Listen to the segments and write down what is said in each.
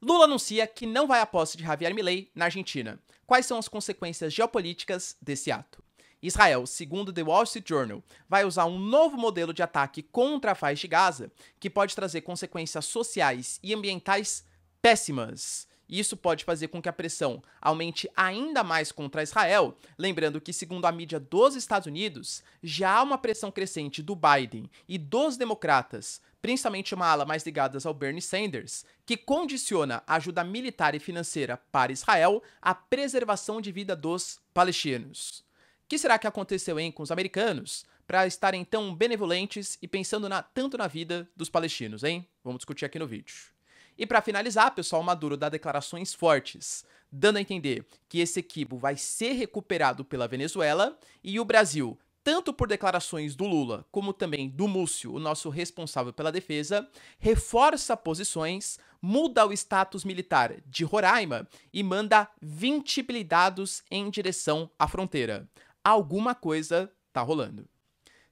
Lula anuncia que não vai à posse de Javier Milei na Argentina. Quais são as consequências geopolíticas desse ato? Israel, segundo The Wall Street Journal, vai usar um novo modelo de ataque contra a faixa de Gaza que pode trazer consequências sociais e ambientais péssimas. Isso pode fazer com que a pressão aumente ainda mais contra Israel, lembrando que, segundo a mídia dos Estados Unidos, já há uma pressão crescente do Biden e dos democratas, principalmente uma ala mais ligada ao Bernie Sanders, que condiciona a ajuda militar e financeira para Israel à preservação de vida dos palestinos. O que será que aconteceu, hein, com os americanos para estarem tão benevolentes e pensando tanto na vida dos palestinos, hein? Vamos discutir aqui no vídeo. E para finalizar, pessoal, Maduro dá declarações fortes, dando a entender que esse equívoco vai ser recuperado pela Venezuela e o Brasil, tanto por declarações do Lula como também do Múcio, o nosso responsável pela defesa, reforça posições, muda o status militar de Roraima e manda 20 blindados em direção à fronteira. Alguma coisa tá rolando.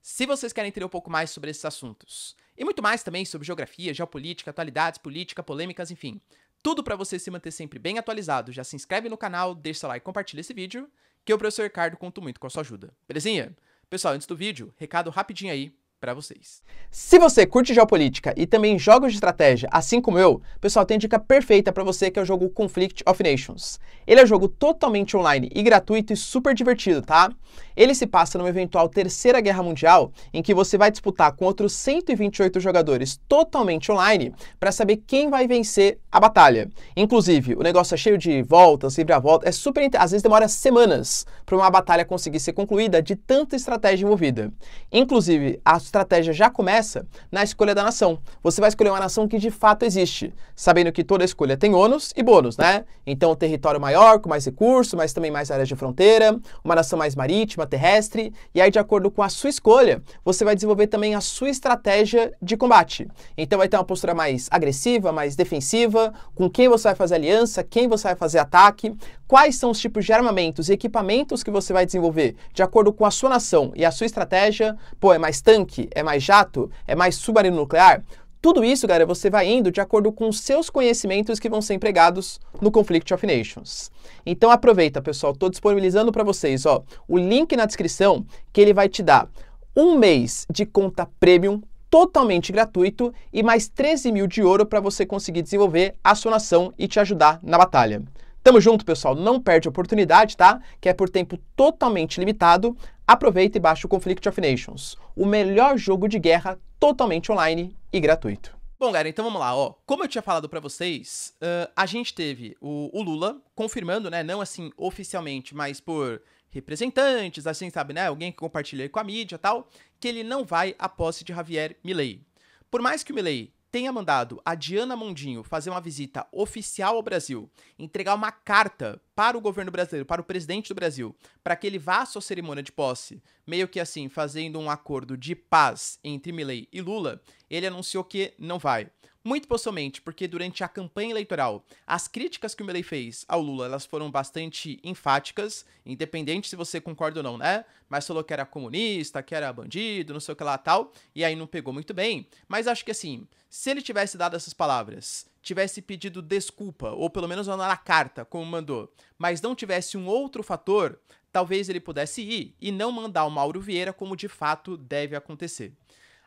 Se vocês querem entender um pouco mais sobre esses assuntos, e muito mais também sobre geografia, geopolítica, atualidades, política, polêmicas, enfim, tudo para você se manter sempre bem atualizado, já se inscreve no canal, deixa seu like e compartilha esse vídeo, que o professor Ricardo conto muito com a sua ajuda. Belezinha? Pessoal, antes do vídeo, recado rapidinho aí para vocês. Se você curte geopolítica e também jogos de estratégia, assim como eu, pessoal, tem dica perfeita para você, que é o jogo Conflict of Nations. Ele é um jogo totalmente online e gratuito e super divertido, tá? Ele se passa numa eventual terceira guerra mundial, em que você vai disputar com outros 128 jogadores totalmente online para saber quem vai vencer a batalha. Inclusive, o negócio é cheio de voltas, reviravoltas, é super, às vezes demora semanas para uma batalha conseguir ser concluída de tanta estratégia envolvida. Inclusive, a estratégia já começa na escolha da nação. Você vai escolher uma nação que de fato existe, sabendo que toda escolha tem ônus e bônus, né? Então, um território maior, com mais recursos, mas também mais áreas de fronteira, uma nação mais marítima, terrestre, e aí, de acordo com a sua escolha, você vai desenvolver também a sua estratégia de combate. Então, vai ter uma postura mais agressiva, mais defensiva, com quem você vai fazer aliança, quem você vai fazer ataque, quais são os tipos de armamentos e equipamentos que você vai desenvolver de acordo com a sua nação e a sua estratégia. Pô, é mais tanque? É mais jato? É mais submarino nuclear? Tudo isso, galera, você vai indo de acordo com os seus conhecimentos que vão ser empregados no Conflict of Nations. Então aproveita, pessoal, estou disponibilizando para vocês, ó, o link na descrição, que ele vai te dar 1 mês de conta premium totalmente gratuito e mais 13 mil de ouro para você conseguir desenvolver a sua nação e te ajudar na batalha. Tamo junto, pessoal, não perde a oportunidade, tá? Que é por tempo totalmente limitado. Aproveita e baixa o Conflict of Nations, o melhor jogo de guerra totalmente online e gratuito. Bom, galera, então vamos lá, ó. Como eu tinha falado pra vocês, a gente teve o Lula confirmando, né, não assim oficialmente, mas por representantes, assim, sabe, né, alguém que compartilha aí com a mídia e tal, que ele não vai à posse de Javier Milei. Por mais que o Milei tenha mandado a Diana Mondinho fazer uma visita oficial ao Brasil, entregar uma carta para o governo brasileiro, para o presidente do Brasil, para que ele vá à sua cerimônia de posse, meio que assim, fazendo um acordo de paz entre Milei e Lula, ele anunciou que não vai. Muito possivelmente porque durante a campanha eleitoral, as críticas que o Milei fez ao Lula, elas foram bastante enfáticas, independente se você concorda ou não, né? Mas falou que era comunista, que era bandido, não sei o que lá tal, e aí não pegou muito bem. Mas acho que assim, se ele tivesse dado essas palavras, tivesse pedido desculpa, ou pelo menos mandar a carta, como mandou, mas não tivesse um outro fator, talvez ele pudesse ir e não mandar o Mauro Vieira como de fato deve acontecer.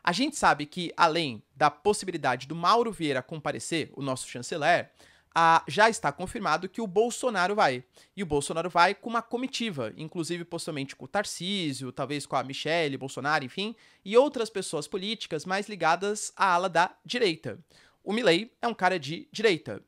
A gente sabe que, além da possibilidade do Mauro Vieira comparecer, o nosso chanceler, já está confirmado que o Bolsonaro vai. E o Bolsonaro vai com uma comitiva, inclusive possivelmente com o Tarcísio, talvez com a Michelle Bolsonaro, enfim, e outras pessoas políticas mais ligadas à ala da direita. O Milei é um cara de direita.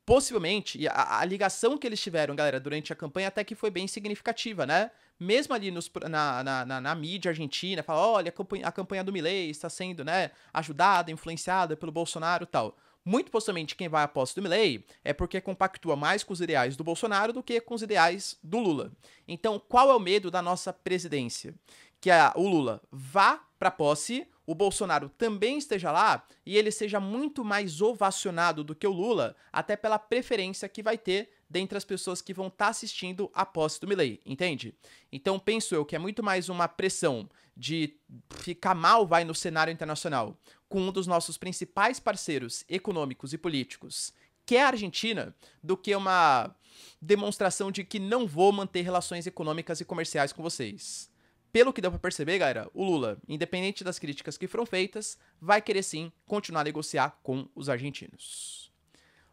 Possivelmente, e a ligação que eles tiveram, galera, durante a campanha até que foi bem significativa, né? Mesmo ali na mídia argentina, fala, olha, a campanha do Milei está sendo, né, ajudada, influenciada pelo Bolsonaro e tal. Muito possivelmente quem vai à posse do Milei é porque compactua mais com os ideais do Bolsonaro do que com os ideais do Lula. Então, qual é o medo da nossa presidência? Que o Lula vá para a posse, o Bolsonaro também esteja lá e ele seja muito mais ovacionado do que o Lula, até pela preferência que vai ter dentre as pessoas que vão estar assistindo a posse do Milei, entende? Então penso eu que é muito mais uma pressão de ficar mal vai no cenário internacional com um dos nossos principais parceiros econômicos e políticos quer a Argentina do que uma demonstração de que não vou manter relações econômicas e comerciais com vocês. Pelo que deu pra perceber, galera, o Lula, independente das críticas que foram feitas, vai querer sim continuar a negociar com os argentinos.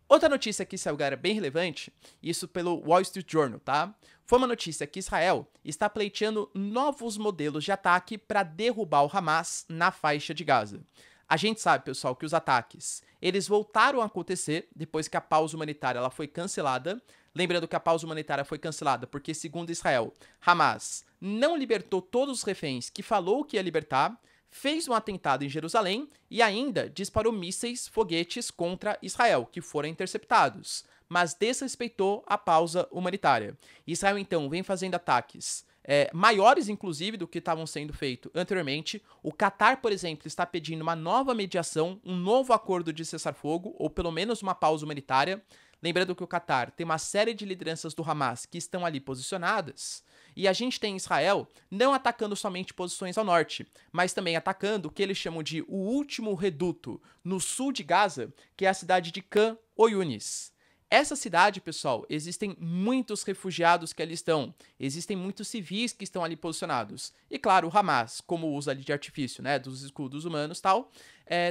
Outra notícia que saiu, galera, bem relevante, isso pelo Wall Street Journal, tá? Foi uma notícia que Israel está pleiteando novos modelos de ataque para derrubar o Hamas na faixa de Gaza. A gente sabe, pessoal, que os ataques, eles voltaram a acontecer depois que a pausa humanitária ela foi cancelada. Lembrando que a pausa humanitária foi cancelada porque, segundo Israel, Hamas não libertou todos os reféns que falou que ia libertar, fez um atentado em Jerusalém e ainda disparou mísseis, foguetes contra Israel, que foram interceptados, mas desrespeitou a pausa humanitária. Israel, então, vem fazendo ataques maiores, inclusive, do que estavam sendo feitos anteriormente. O Catar, por exemplo, está pedindo uma nova mediação, um novo acordo de cessar-fogo, ou pelo menos uma pausa humanitária. Lembrando que o Catar tem uma série de lideranças do Hamas que estão ali posicionadas. E a gente tem Israel não atacando somente posições ao norte, mas também atacando o que eles chamam de o último reduto no sul de Gaza, que é a cidade de Khan Younis. Essa cidade, pessoal, existem muitos refugiados que ali estão, existem muitos civis que estão ali posicionados. E claro, o Hamas, como usa ali de artifício, né, dos escudos humanos e tal,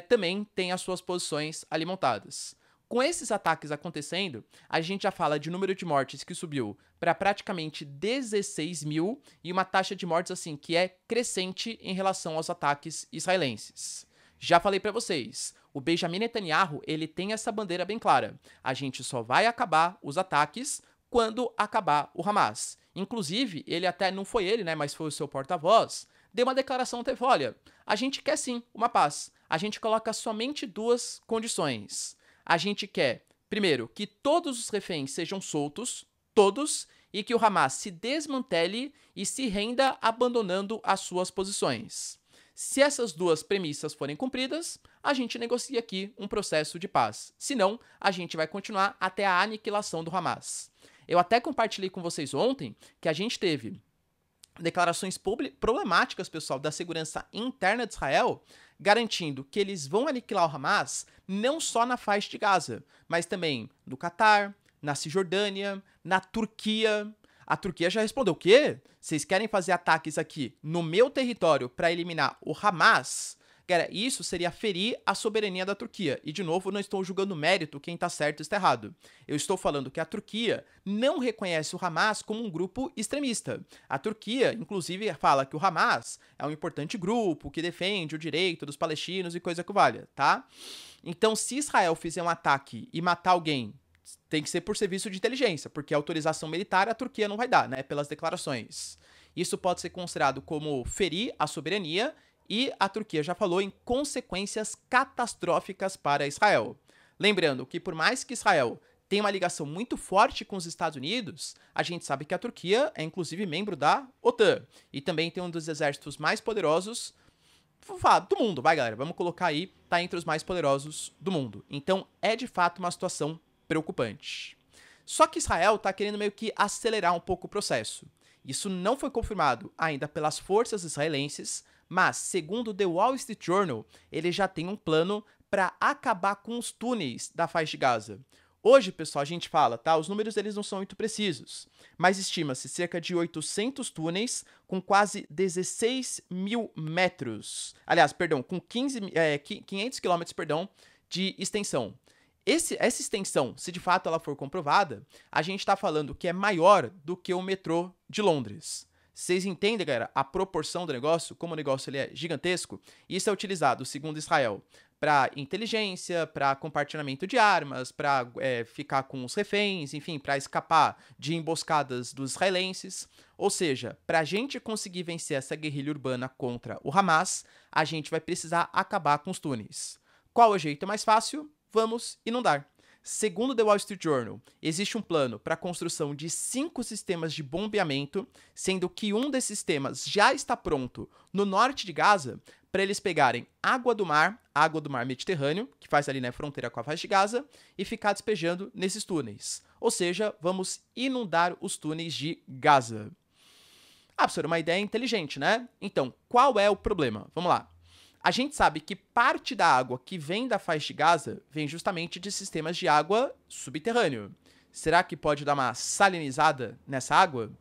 também tem as suas posições ali montadas. Com esses ataques acontecendo, a gente já fala de número de mortes que subiu para praticamente 16 mil e uma taxa de mortes assim que é crescente em relação aos ataques israelenses. Já falei para vocês, o Benjamin Netanyahu, ele tem essa bandeira bem clara. A gente só vai acabar os ataques quando acabar o Hamas. Inclusive, ele até não foi ele, né, mas foi o seu porta-voz, deu uma declaração, teve, olha, a gente quer sim uma paz. A gente coloca somente duas condições. A gente quer, primeiro, que todos os reféns sejam soltos, todos, e que o Hamas se desmantele e se renda abandonando as suas posições. Se essas duas premissas forem cumpridas, a gente negocia aqui um processo de paz. Se não, a gente vai continuar até a aniquilação do Hamas. Eu até compartilhei com vocês ontem que a gente teve declarações problemáticas, pessoal, da segurança interna de Israel, garantindo que eles vão aniquilar o Hamas não só na faixa de Gaza, mas também no Catar, na Cisjordânia, na Turquia. A Turquia já respondeu, o quê? Vocês querem fazer ataques aqui no meu território para eliminar o Hamas? Cara, isso seria ferir a soberania da Turquia. E, de novo, não estou julgando mérito quem está certo e está errado. Eu estou falando que a Turquia não reconhece o Hamas como um grupo extremista. A Turquia, inclusive, fala que o Hamas é um importante grupo que defende o direito dos palestinos e coisa que valha, tá? Então, se Israel fizer um ataque e matar alguém, tem que ser por serviço de inteligência, porque a autorização militar a Turquia não vai dar, né, pelas declarações. Isso pode ser considerado como ferir a soberania e a Turquia já falou em consequências catastróficas para Israel. Lembrando que por mais que Israel tenha uma ligação muito forte com os Estados Unidos, a gente sabe que a Turquia é inclusive membro da OTAN e também tem um dos exércitos mais poderosos do mundo, vai galera, vamos colocar aí, tá entre os mais poderosos do mundo. Então é de fato uma situação preocupante. Só que Israel está querendo meio que acelerar um pouco o processo. Isso não foi confirmado ainda pelas forças israelenses, mas, segundo The Wall Street Journal, ele já tem um plano para acabar com os túneis da faixa de Gaza. Hoje, pessoal, a gente fala, tá? Os números deles não são muito precisos, mas estima-se cerca de 800 túneis com quase 16 mil metros. Aliás, perdão, com 500 quilômetros, perdão, de extensão. Essa extensão, se de fato ela for comprovada, a gente está falando que é maior do que o metrô de Londres. Vocês entendem, galera, a proporção do negócio, como o negócio ele é gigantesco? Isso é utilizado, segundo Israel, para inteligência, para compartilhamento de armas, para ficar com os reféns, enfim, para escapar de emboscadas dos israelenses. Ou seja, para a gente conseguir vencer essa guerrilha urbana contra o Hamas, a gente vai precisar acabar com os túneis. Qual é o jeito mais fácil? Vamos inundar. Segundo The Wall Street Journal, existe um plano para a construção de 5 sistemas de bombeamento, sendo que um desses sistemas já está pronto no norte de Gaza, para eles pegarem água do mar Mediterrâneo, que faz ali na fronteira com a faixa de Gaza, e ficar despejando nesses túneis. Ou seja, vamos inundar os túneis de Gaza. Ah, professor, uma ideia inteligente, né? Então, qual é o problema? Vamos lá. A gente sabe que parte da água que vem da faixa de Gaza vem justamente de sistemas de água subterrâneo. Será que pode dar uma salinizada nessa água?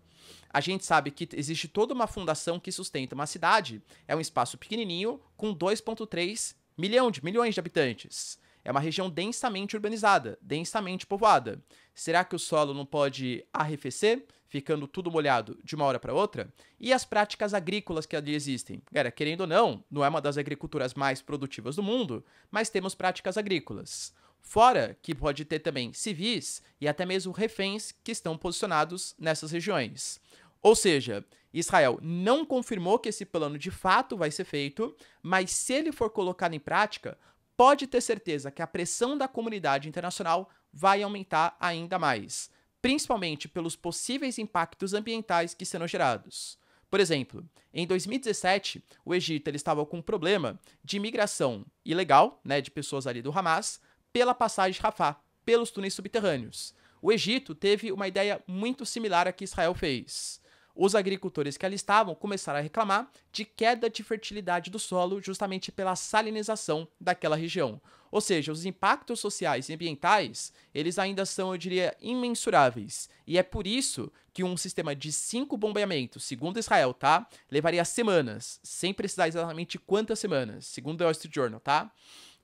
A gente sabe que existe toda uma fundação que sustenta uma cidade. É um espaço pequenininho com 2,3 milhões de habitantes. É uma região densamente urbanizada, densamente povoada. Será que o solo não pode arrefecer, ficando tudo molhado de uma hora para outra? E as práticas agrícolas que ali existem? Galera, querendo ou não, não é uma das agriculturas mais produtivas do mundo, mas temos práticas agrícolas. Fora que pode ter também civis e até mesmo reféns que estão posicionados nessas regiões. Ou seja, Israel não confirmou que esse plano de fato vai ser feito, mas se ele for colocado em prática, pode ter certeza que a pressão da comunidade internacional vai aumentar ainda mais, principalmente pelos possíveis impactos ambientais que serão gerados. Por exemplo, em 2017, o Egito ele estava com um problema de imigração ilegal, de pessoas ali do Hamas, pela passagem de Rafah, pelos túneis subterrâneos. O Egito teve uma ideia muito similar à que Israel fez. Os agricultores que ali estavam começaram a reclamar de queda de fertilidade do solo justamente pela salinização daquela região. Ou seja, os impactos sociais e ambientais, eles ainda são, eu diria, imensuráveis. E é por isso que um sistema de 5 bombeamentos, segundo Israel, tá? Levaria semanas, sem precisar exatamente quantas semanas, segundo o Wall Street Journal, tá?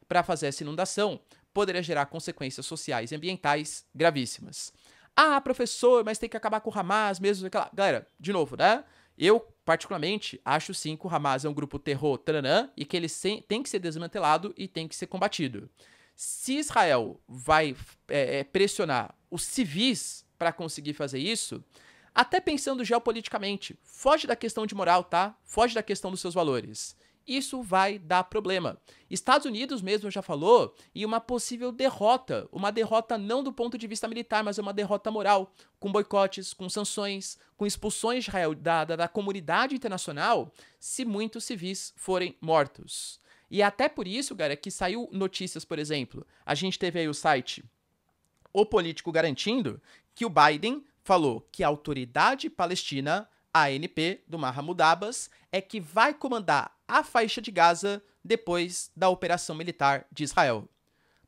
Para fazer essa inundação, poderia gerar consequências sociais e ambientais gravíssimas. Ah, professor, mas tem que acabar com o Hamas mesmo. Galera, de novo, né? Eu, particularmente, acho sim que o Hamas é um grupo terror, taranã, e que ele tem que ser desmantelado e tem que ser combatido. Se Israel vai pressionar os civis para conseguir fazer isso, até pensando geopoliticamente, foge da questão de moral, tá? Foge da questão dos seus valores. Isso vai dar problema. Estados Unidos mesmo já falou em uma possível derrota, uma derrota não do ponto de vista militar, mas uma derrota moral, com boicotes, com sanções, com expulsões de Israel da comunidade internacional, se muitos civis forem mortos. E até por isso, cara, que saiu notícias, por exemplo, a gente teve aí o site O Político garantindo que o Biden falou que a autoridade palestina, a ANP, do Mahmoud Abbas, é que vai comandar a faixa de Gaza depois da operação militar de Israel.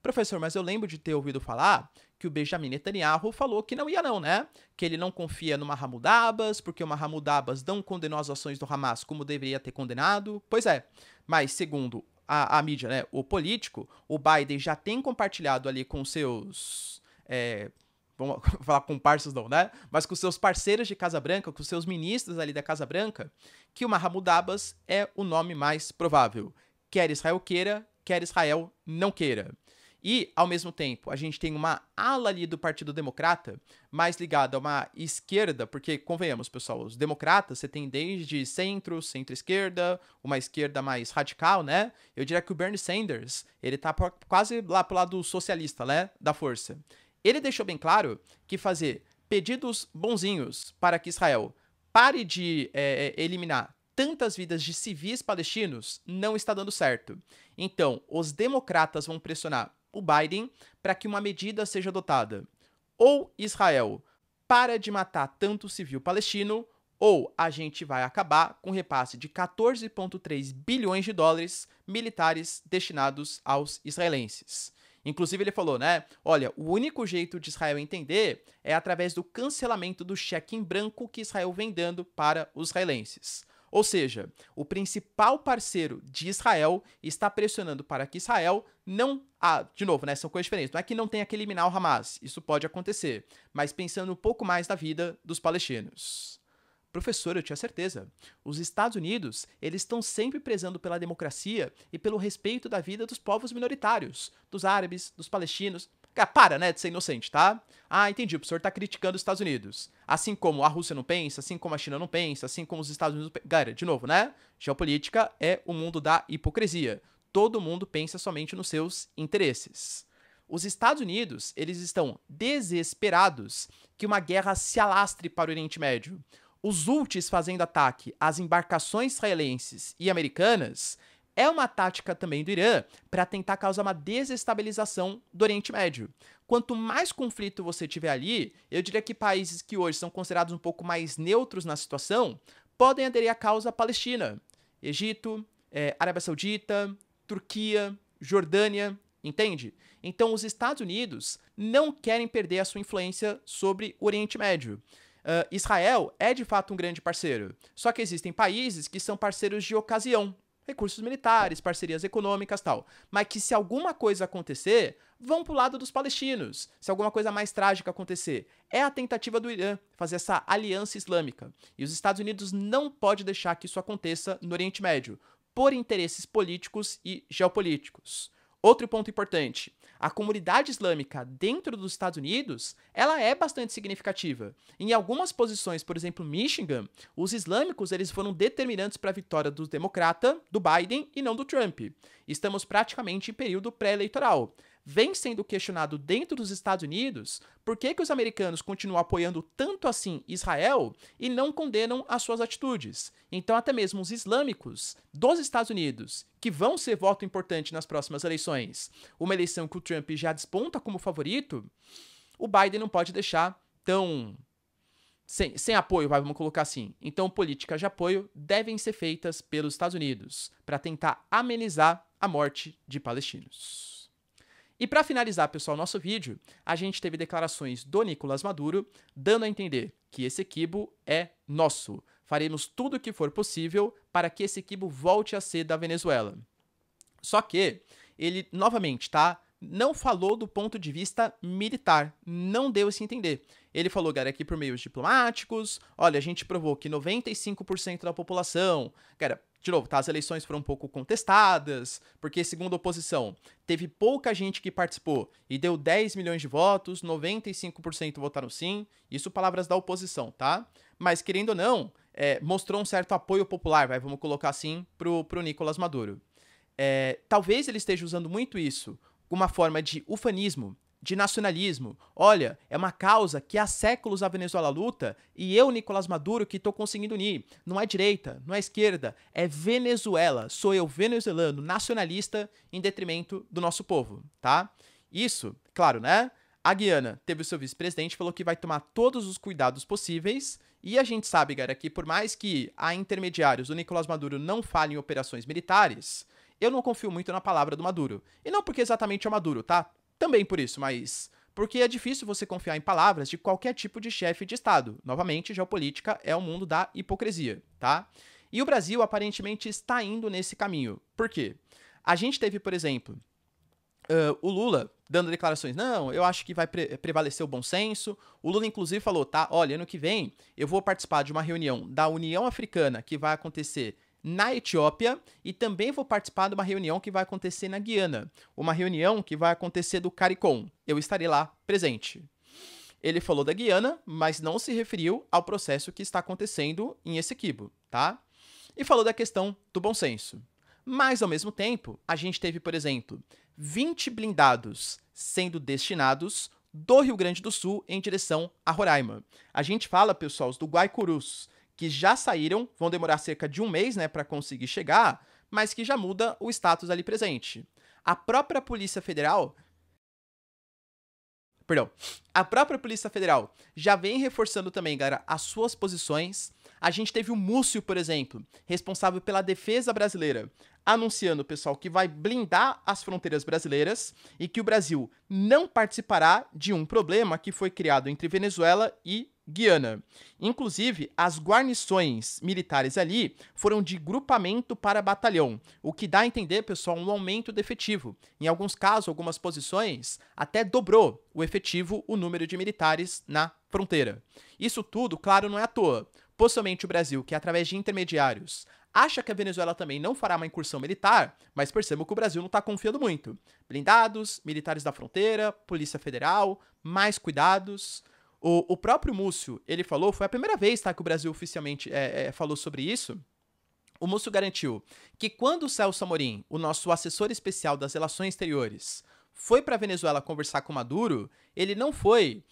Professor, mas eu lembro de ter ouvido falar que o Benjamin Netanyahu falou que não ia não, né? Que ele não confia no Mahmoud Abbas, porque o Mahmoud Abbas não condenou as ações do Hamas como deveria ter condenado. Pois é, mas segundo a mídia, né, o político, o Biden já tem compartilhado ali com seus... vamos falar com parceiros não, né? Mas com seus parceiros de Casa Branca, com seus ministros ali da Casa Branca, que o Mahmoud Abbas é o nome mais provável. Quer Israel queira, quer Israel não queira. E, ao mesmo tempo, a gente tem uma ala ali do Partido Democrata, mais ligada a uma esquerda, porque, convenhamos, pessoal, os democratas, você tem desde centro, centro-esquerda, uma esquerda mais radical, né? Eu diria que o Bernie Sanders, ele tá quase lá pro lado socialista, né? Da força. Ele deixou bem claro que fazer pedidos bonzinhos para que Israel pare de eliminar tantas vidas de civis palestinos não está dando certo. Então, os democratas vão pressionar o Biden para que uma medida seja adotada. Ou Israel para de matar tanto civil palestino, ou a gente vai acabar com repasse de 14,3 bilhões de dólares militares destinados aos israelenses. Inclusive ele falou, né? Olha, o único jeito de Israel entender é através do cancelamento do cheque em branco que Israel vem dando para os israelenses. Ou seja, o principal parceiro de Israel está pressionando para que Israel não... de novo, né? São coisas diferentes. Não é que não tenha que eliminar o Hamas. Isso pode acontecer. Mas pensando um pouco mais na vida dos palestinos. Professor, eu tinha certeza. Os Estados Unidos, eles estão sempre prezando pela democracia e pelo respeito da vida dos povos minoritários, dos árabes, dos palestinos. Cara, para, né, de ser inocente, tá? Ah, entendi, o professor tá criticando os Estados Unidos. Assim como a Rússia não pensa, assim como a China não pensa, assim como os Estados Unidos... Galera, de novo, né? Geopolítica é o mundo da hipocrisia. Todo mundo pensa somente nos seus interesses. Os Estados Unidos, eles estão desesperados que uma guerra se alastre para o Oriente Médio. Os Houthis fazendo ataque às embarcações israelenses e americanas é uma tática também do Irã para tentar causar uma desestabilização do Oriente Médio. Quanto mais conflito você tiver ali, eu diria que países que hoje são considerados um pouco mais neutros na situação podem aderir à causa palestina. Egito, Arábia Saudita, Turquia, Jordânia, entende? Então, os Estados Unidos não querem perder a sua influência sobre o Oriente Médio. Israel é, de fato, um grande parceiro. Só que existem países que são parceiros de ocasião. Recursos militares, parcerias econômicas, tal. Mas que se alguma coisa acontecer, vão pro lado dos palestinos. Se alguma coisa mais trágica acontecer. É a tentativa do Irã fazer essa aliança islâmica. E os Estados Unidos não podem deixar que isso aconteça no Oriente Médio, por interesses políticos e geopolíticos. Outro ponto importante, a comunidade islâmica dentro dos Estados Unidos, ela é bastante significativa. Em algumas posições, por exemplo, Michigan, os islâmicos eles foram determinantes para a vitória do democrata, do Biden e não do Trump. Estamos praticamente em período pré-eleitoral. Vem sendo questionado dentro dos Estados Unidos por que os americanos continuam apoiando tanto assim Israel e não condenam as suas atitudes. Então, até mesmo os islâmicos dos Estados Unidos, que vão ser voto importante nas próximas eleições, uma eleição que o Trump já desponta como favorito, o Biden não pode deixar tão sem apoio, vamos colocar assim. Então, políticas de apoio devem ser feitas pelos Estados Unidos para tentar amenizar a morte de palestinos. E para finalizar, pessoal, nosso vídeo, a gente teve declarações do Nicolás Maduro, dando a entender que esse Essequibo é nosso. Faremos tudo o que for possível para que esse Essequibo volte a ser da Venezuela. Só que ele, novamente, tá? Não falou do ponto de vista militar, não deu esse entender. Ele falou, cara, aqui por meios diplomáticos, olha, a gente provou que 95% da população, cara, de novo, tá, as eleições foram um pouco contestadas, porque, segundo a oposição, teve pouca gente que participou e deu 10 milhões de votos, 95% votaram sim, isso palavras da oposição, tá? Mas, querendo ou não, mostrou um certo apoio popular, vamos colocar assim, pro Nicolás Maduro. Talvez ele esteja usando muito isso, uma forma de ufanismo, de nacionalismo. Olha, é uma causa que há séculos a Venezuela luta e eu, Nicolás Maduro, que estou conseguindo unir. Não é direita, não é esquerda, é Venezuela. Sou eu, venezuelano, nacionalista, em detrimento do nosso povo, tá? Isso, claro, né? A Guiana teve o seu vice-presidente, falou que vai tomar todos os cuidados possíveis e a gente sabe, galera, que por mais que há intermediários, o Nicolás Maduro não fale em operações militares, eu não confio muito na palavra do Maduro. E não porque exatamente é o Maduro, tá? Também por isso, mas porque é difícil você confiar em palavras de qualquer tipo de chefe de Estado. Novamente, geopolítica é o mundo da hipocrisia, tá? E o Brasil aparentemente está indo nesse caminho. Por quê? A gente teve, por exemplo, o Lula dando declarações, não, eu acho que vai prevalecer o bom senso. O Lula, inclusive, falou, tá, olha, ano que vem eu vou participar de uma reunião da União Africana que vai acontecer na Etiópia e também vou participar de uma reunião que vai acontecer na Guiana, uma reunião que vai acontecer do CARICOM. Eu estarei lá presente. Ele falou da Guiana, mas não se referiu ao processo que está acontecendo em Essequibo, tá? E falou da questão do bom senso. Mas, ao mesmo tempo, a gente teve, por exemplo, 20 blindados sendo destinados do Rio Grande do Sul em direção a Roraima. A gente fala, pessoal, do Guaicurus, que já saíram, vão demorar cerca de um mês, né, para conseguir chegar, mas que já muda o status ali presente. A própria Polícia Federal já vem reforçando também, galera, as suas posições. A gente teve o Múcio, por exemplo, responsável pela defesa brasileira, anunciando, pessoal, que vai blindar as fronteiras brasileiras e que o Brasil não participará de um problema que foi criado entre Venezuela e Guiana. Inclusive, as guarnições militares ali foram de grupamento para batalhão, o que dá a entender, pessoal, um aumento do efetivo. Em alguns casos, algumas posições, até dobrou o efetivo, o número de militares na fronteira. Isso tudo, claro, não é à toa. Possivelmente o Brasil, que através de intermediários acha que a Venezuela também não fará uma incursão militar, mas percebam que o Brasil não está confiando muito. Blindados, militares da fronteira, Polícia Federal, mais cuidados. O próprio Múcio, ele falou, foi a primeira vez, tá, que o Brasil oficialmente falou sobre isso. O Múcio garantiu que quando o Celso Amorim, o nosso assessor especial das relações exteriores, foi para a Venezuela conversar com Maduro, ele não foi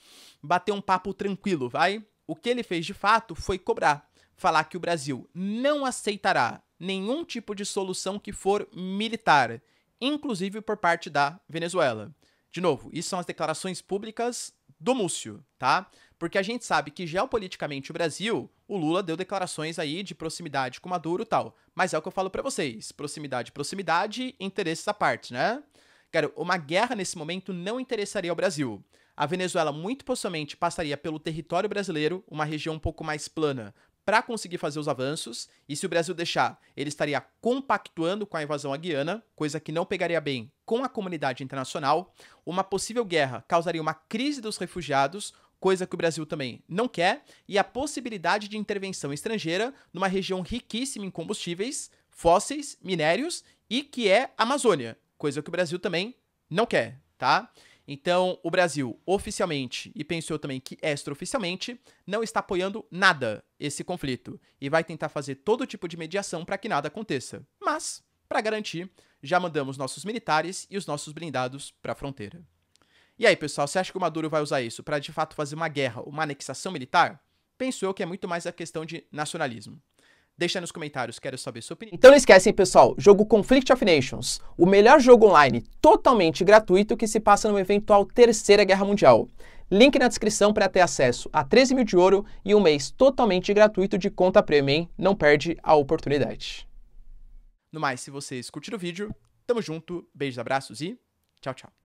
bater um papo tranquilo, vai? O que ele fez de fato foi cobrar, falar que o Brasil não aceitará nenhum tipo de solução que for militar, inclusive por parte da Venezuela. De novo, isso são as declarações públicas do Múcio, tá? Porque a gente sabe que geopoliticamente o Brasil, o Lula deu declarações aí de proximidade com Maduro e tal. Mas é o que eu falo pra vocês, proximidade, interesses à parte, né? Cara, uma guerra nesse momento não interessaria ao Brasil. A Venezuela muito possivelmente passaria pelo território brasileiro, uma região um pouco mais plana, para conseguir fazer os avanços, e se o Brasil deixar, ele estaria compactuando com a invasão à Guiana, coisa que não pegaria bem com a comunidade internacional. Uma possível guerra causaria uma crise dos refugiados, coisa que o Brasil também não quer, e a possibilidade de intervenção estrangeira numa região riquíssima em combustíveis, fósseis, minérios, e que é a Amazônia, coisa que o Brasil também não quer, tá? Então, o Brasil, oficialmente, e penso eu também que extraoficialmente, não está apoiando nada esse conflito e vai tentar fazer todo tipo de mediação para que nada aconteça. Mas, para garantir, já mandamos nossos militares e os nossos blindados para a fronteira. E aí, pessoal, você acha que o Maduro vai usar isso para de fato fazer uma guerra, uma anexação militar? Penso eu que é muito mais a questão de nacionalismo. Deixa nos comentários, quero saber sua opinião. Então não esquecem, pessoal, jogo Conflict of Nations, o melhor jogo online totalmente gratuito que se passa numa eventual Terceira Guerra Mundial. Link na descrição para ter acesso a 13 mil de ouro e um mês totalmente gratuito de conta premium, hein? Não perde a oportunidade. No mais, se vocês curtiram o vídeo, tamo junto, beijos, abraços e tchau, tchau.